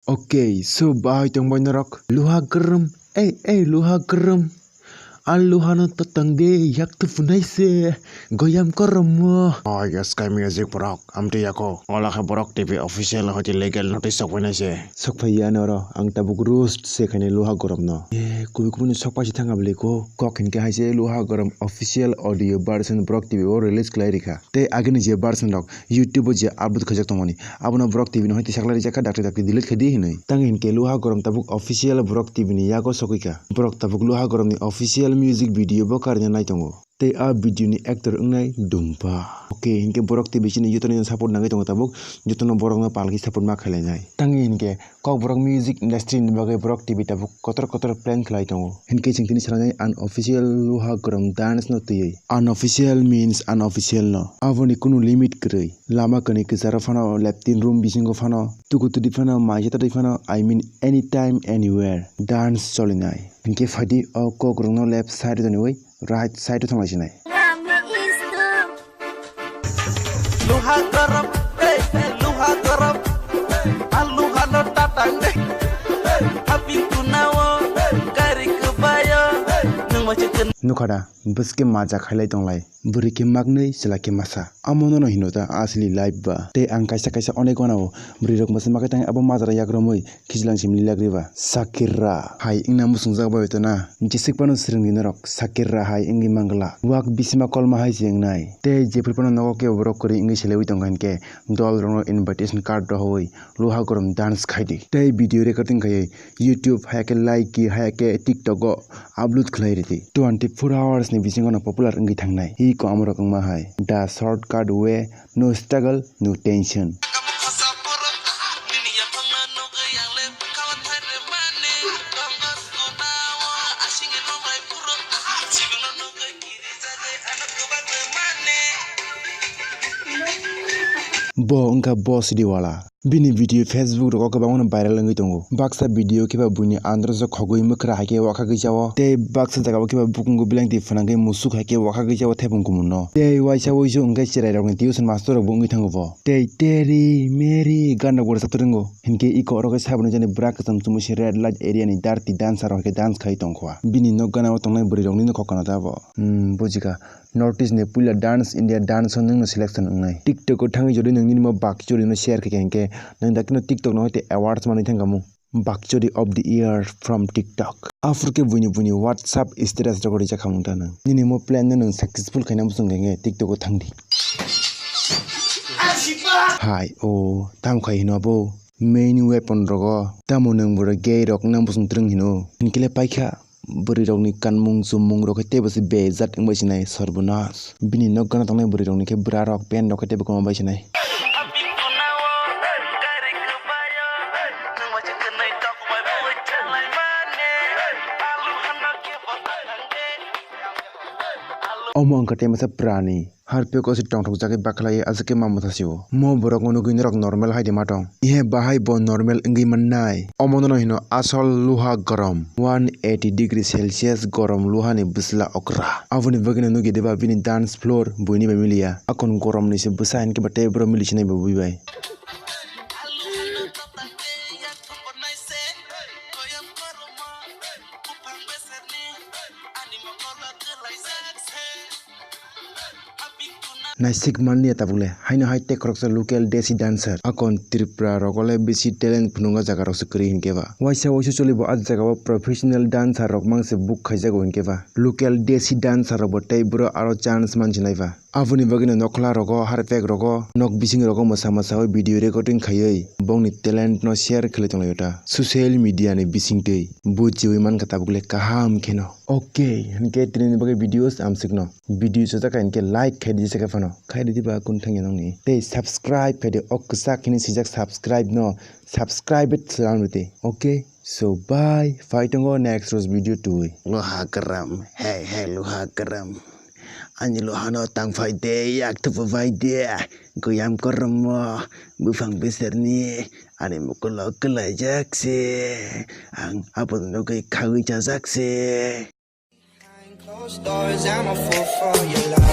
Oke, so bahay tong boy narok. Luha gerem, luha gerem. Aluhana tatang de yak tu funai se goyam kormo. Oh yes, Sky Music Borok. Amti yako. Olah ke Borok TV official hoti legal notice sok funai se. Sok phaya noro ang tabuk roast se khane luha gorom no. Kubi kubi sok pa chitanga beli ko. Kok hinke hai se luha gorom official audio version Borok TV o release klai rika. Te agni je version rok YouTube je upload khajak tomoni. Abuna Borok TV no hoti saklari jaka dakte dakte delete khadi hinai. Tang hinke luha gorom tabuk official Borok TV ni yago sokika. Borok tabuk luha gorom ni official music video bo karnya nai tongo te a video ni actor ungnai dumpa. Oke hinke Borok TV sini youtone support nangai tongo tabuk youtone Borok na palki support ma khalai nai tangi hinke kok Borok music industry ni bagai Borok TV tabuk kotor plan khlai tongo hinke singtini sarangai unofficial luha gorom dance no tui. Unofficial means unofficial no avoni kunu limit krei lama kani kisara fano laptin room bisingo fano tukutudi fano majeta dai fano I mean anytime anywhere dance cholinai hinke fadi o kokrongno left side doni oi right side to thongai sinai luha garam luha garam aluha no tatang habis kunawo kari kebaya nang macam nukada buske maja khailai tonglai burike magnei silake masa amono no hinota asli live ba te ang kaisa onek onao brirok mas makai tang abo majara yagromoi kijlang simli lagriba Shakira hai ingna musungjak ba betona jisik pano sring dinarok Shakira hai ingi mangla wak bisima kolma hai jengnai te jepri pano nogo ke Borok kori ingi selewi tongkan ke dol rono invitation card ro hoi luha gorom dance khaidi te video recording khai YouTube hai ke like ki hai ke TikTok go upload khlai riti 24 hours ni bisingo na popular ingi thangnai hi ko amro kangma hai the shortcut way no struggle no tension. Bo engka boss diwala bini video Facebook rok kabang viral ngai tongo baksa video kiba buni andro jo khogoi mukra hake waka gijawo te baksa jaga kiba bukungu bilang ti fanangai musuk hake waka gijawo thebung kumunno te waisa woijo ngai chirai rok ni tuition master rok bungi thango bo te teri meri ganda gor saprengo hinke iko rok sabun jani brak sam chumusi red light area ni dirty dancer hake dance khai tongkhwa bini nokgana tongnai buri rok ni khokana dabo bujika notice ne pula dance India dance nung selection ungnai TikTok ko thangi jodi nungni mo bakchori no share ke nang dakino TikTok no hote awards mani thangamu bakchori of the year from TikTok afurke buni WhatsApp status jogori jakhamung tana nini mo plan nung successful khainam sungenge TikTok ko thangdi hai o tam khai hino bo main weapon rogo tamu nung bura gay rok nang busung trung hino inkile paikha buri rok ni kanmung sumung rok te basi bezat ingbai sinai sarbunas bini nokgana tangnai buri rok ni ke bra rok pen rok te bukoma bai sinai omong kate masa prani harpe ko si tong thok jake baklai azke mamuthasiwo mo borok onu gin rok normal haide matong ihe bahai bo normal ingi mannai omono no hino asol luha gorom 180 degree celsius gorom luha ni busla okra avuni bagina nugi deba bini dance floor buini ba milia akon gorom ni se busain ke bate bro milisine ba buibai naisik manlia tabule haino high tech roksa local desi dancer akon Tripura rokole bisi talent phununga jaga rok sukri hinkeba waisa cholibo az jaga professional dancer rok mangse book khaijago hinkeba local desi dancer rok botai bro aro chance manjinaiba avuni bagina nokla rogo harpek rogo nok bising rogo masa video recording khayai bongni talent no share khletung layota social media ni bisingtei bujiwi man kata bukle kaham kheno okay hanke trin bagai videos amsikno video so jaka hanke like khaidi saka fano khaidi ba kun thangya nongni te subscribe khaidi oksa khini sijak subscribe no subscribe it salamute okay so bye fighting next rose video tui luha garam hey luha garam Anjelo hano tang faide yak tu faide goyam kormo bufang besar ni ani mukolo kelai jakse ang apa no kai kawi jakse. Closed doors, I'm a fool for your love.